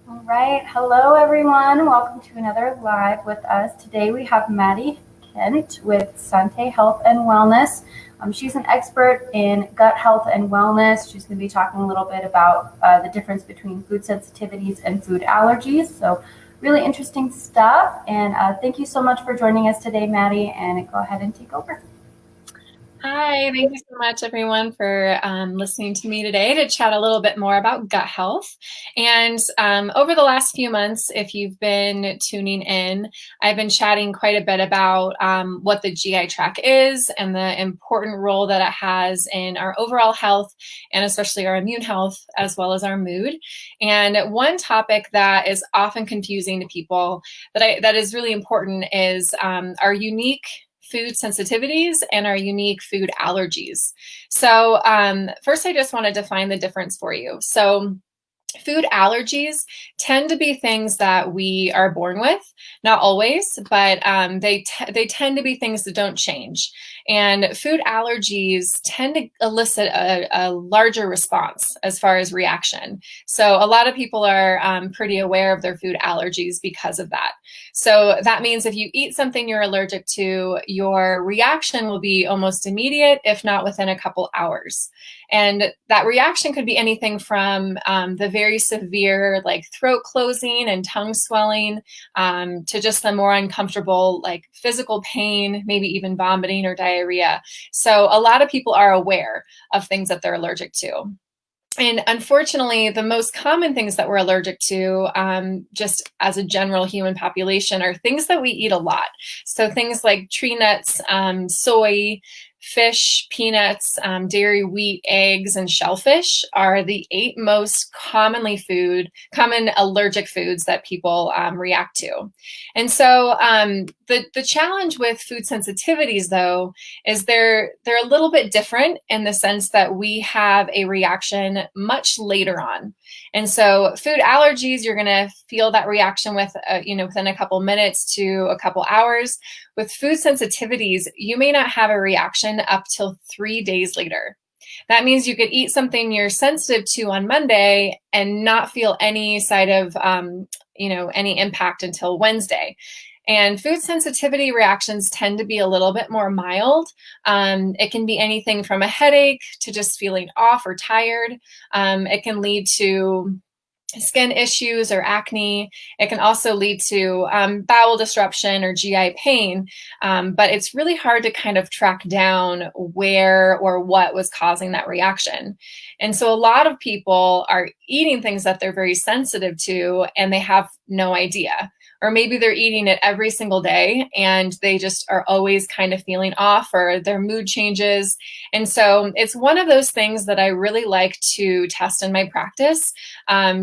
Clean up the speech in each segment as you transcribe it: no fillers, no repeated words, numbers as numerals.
All right. Hello, everyone. Welcome to another live with us. Today we have Maddie Kent with Sante Health and Wellness. She's an expert in gut health and wellness. She's going to be talking a little bit about the difference between food sensitivities and food allergies. So, really interesting stuff. And thank you so much for joining us today, Maddie. And go ahead and take over. Hi, thank you so much, everyone, for listening to me today to chat a little bit more about gut health. And over the last few months, if you've been tuning in, I've been chatting quite a bit about what the GI tract is and the important role that it has in our overall health and especially our immune health as well as our mood. And one topic that is often confusing to people that is really important is our unique food sensitivities and our unique food allergies. So first, I just want to define the difference for you. So food allergies tend to be things that we are born with, not always, but they tend to be things that don't change. And food allergies tend to elicit a larger response as far as reaction. So a lot of people are pretty aware of their food allergies because of that. So that means if you eat something you're allergic to, your reaction will be almost immediate, if not within a couple hours. And that reaction could be anything from the very severe, like throat closing and tongue swelling, to just some more uncomfortable, like physical pain, maybe even vomiting or diarrhea. So a lot of people are aware of things that they're allergic to. And unfortunately, the most common things that we're allergic to, just as a general human population, are things that we eat a lot. So things like tree nuts, soy, fish, peanuts, dairy, wheat, eggs, and shellfish are the 8 most common allergic foods that people react to. And so the challenge with food sensitivities, though, is they're a little bit different in the sense that we have a reaction much later on. And so food allergies, you're going to feel that reaction within a couple minutes to a couple hours. With food sensitivities, you may not have a reaction up till 3 days later. That means you could eat something you're sensitive to on Monday and not feel any side of, any impact until Wednesday. And food sensitivity reactions tend to be a little bit more mild. It can be anything from a headache to just feeling off or tired. It can lead to skin issues or acne. It can also lead to bowel disruption or GI pain, but it's really hard to kind of track down where or what was causing that reaction. And so a lot of people are eating things that they're very sensitive to and they have no idea. Or maybe they're eating it every single day and they just are always kind of feeling off or their mood changes. And so it's one of those things that I really like to test in my practice,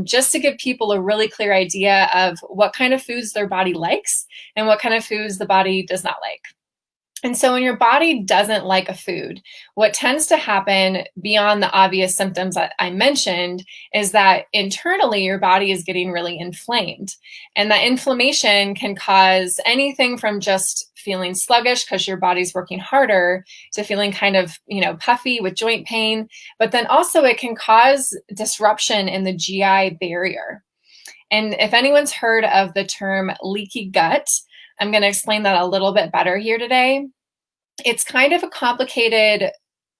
just to give people a really clear idea of what kind of foods their body likes and what kind of foods the body does not like. And so when your body doesn't like a food, what tends to happen beyond the obvious symptoms that I mentioned is that internally your body is getting really inflamed. And that inflammation can cause anything from just feeling sluggish because your body's working harder to feeling kind of, puffy with joint pain. But then also it can cause disruption in the GI barrier. And if anyone's heard of the term leaky gut, I'm going to explain that a little bit better here today. It's kind of a complicated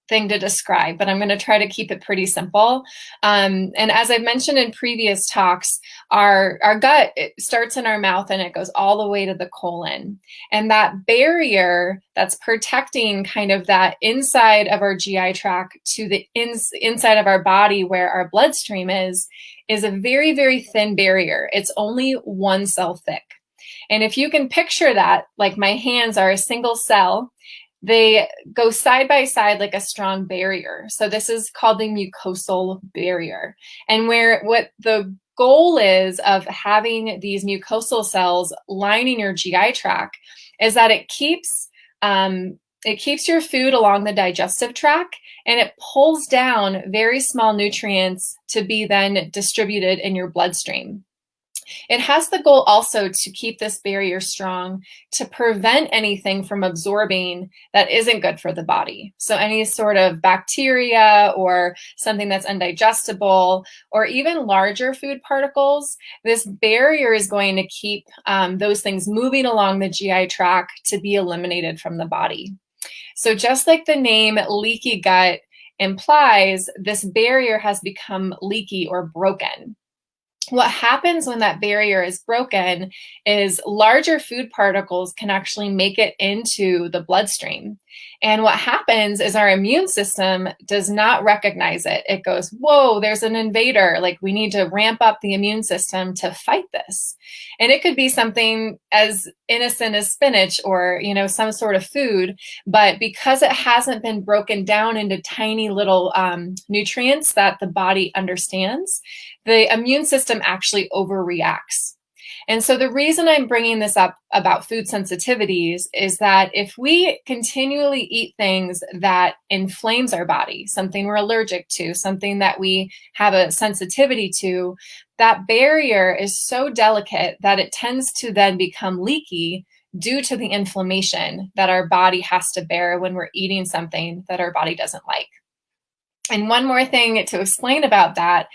thing to describe, but I'm going to try to keep it pretty simple. And as I've mentioned in previous talks, our gut, it starts in our mouth and it goes all the way to the colon. And that barrier that's protecting kind of that inside of our GI tract to the inside of our body where our bloodstream is a very, very thin barrier. It's only 1 cell thick. And if you can picture that, like my hands are a single cell, they go side by side like a strong barrier. So this is called the mucosal barrier. And what the goal is of having these mucosal cells lining your GI tract is that it keeps your food along the digestive tract and it pulls down very small nutrients to be then distributed in your bloodstream. It has the goal also to keep this barrier strong, to prevent anything from absorbing that isn't good for the body. So any sort of bacteria or something that's undigestible, or even larger food particles, this barrier is going to keep those things moving along the GI tract to be eliminated from the body. So just like the name leaky gut implies, this barrier has become leaky or broken. What happens when that barrier is broken is larger food particles can actually make it into the bloodstream. And what happens is our immune system does not recognize it. It goes, whoa, there's an invader. Like, we need to ramp up the immune system to fight this. And it could be something as innocent as spinach or, some sort of food. But because it hasn't been broken down into tiny little nutrients that the body understands, the immune system actually overreacts. And so the reason I'm bringing this up about food sensitivities is that if we continually eat things that inflames our body, something we're allergic to, something that we have a sensitivity to, that barrier is so delicate that it tends to then become leaky due to the inflammation that our body has to bear when we're eating something that our body doesn't like. And one more thing to explain about that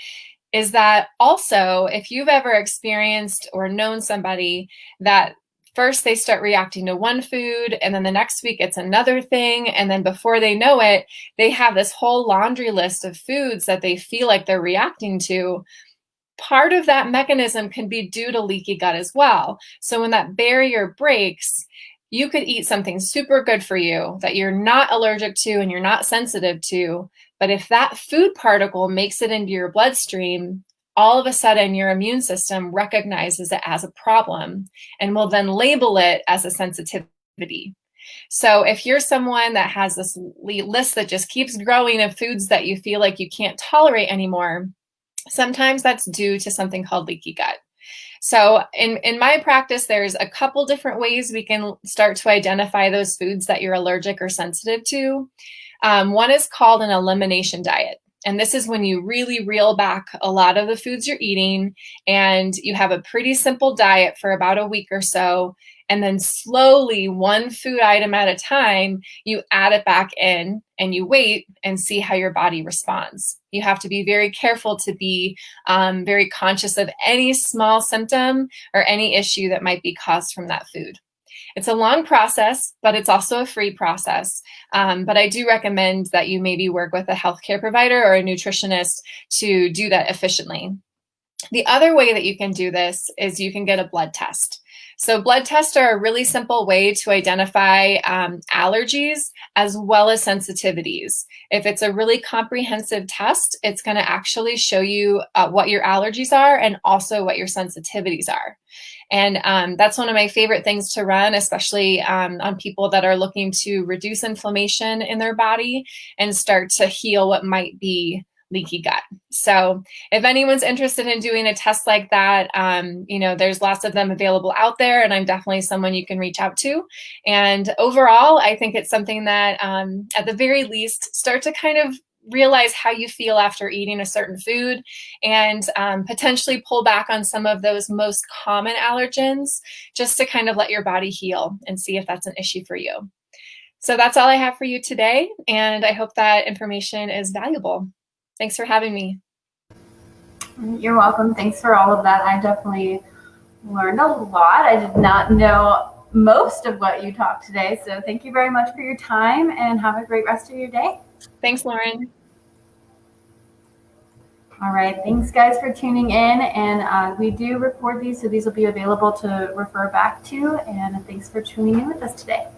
is that also, if you've ever experienced or known somebody that first they start reacting to one food and then the next week it's another thing, and then before they know it, they have this whole laundry list of foods that they feel like they're reacting to, part of that mechanism can be due to leaky gut as well. So when that barrier breaks, you could eat something super good for you that you're not allergic to and you're not sensitive to. But if that food particle makes it into your bloodstream, all of a sudden your immune system recognizes it as a problem and will then label it as a sensitivity. So if you're someone that has this list that just keeps growing of foods that you feel like you can't tolerate anymore, sometimes that's due to something called leaky gut. So in my practice, there's a couple different ways we can start to identify those foods that you're allergic or sensitive to. One is called an elimination diet. And this is when you really reel back a lot of the foods you're eating and you have a pretty simple diet for about a week or so. And then slowly, one food item at a time, you add it back in and you wait and see how your body responds. You have to be very careful to be very conscious of any small symptom or any issue that might be caused from that food. It's a long process, but it's also a free process. But I do recommend that you maybe work with a healthcare provider or a nutritionist to do that efficiently. The other way that you can do this is you can get a blood test. So blood tests are a really simple way to identify allergies as well as sensitivities. If it's a really comprehensive test, it's going to actually show you what your allergies are and also what your sensitivities are. And that's one of my favorite things to run, especially on people that are looking to reduce inflammation in their body and start to heal what might be leaky gut. So if anyone's interested in doing a test like that, there's lots of them available out there, and I'm definitely someone you can reach out to. And overall, I think it's something that at the very least, start to kind of realize how you feel after eating a certain food and potentially pull back on some of those most common allergens just to kind of let your body heal and see if that's an issue for you. So that's all I have for you today, and I hope that information is valuable. Thanks for having me. You're welcome. Thanks for all of that. I definitely learned a lot. I did not know most of what you talked today. So thank you very much for your time and have a great rest of your day. Thanks, Lauren. All right. Thanks, guys, for tuning in. And we do record these, so these will be available to refer back to. And thanks for tuning in with us today.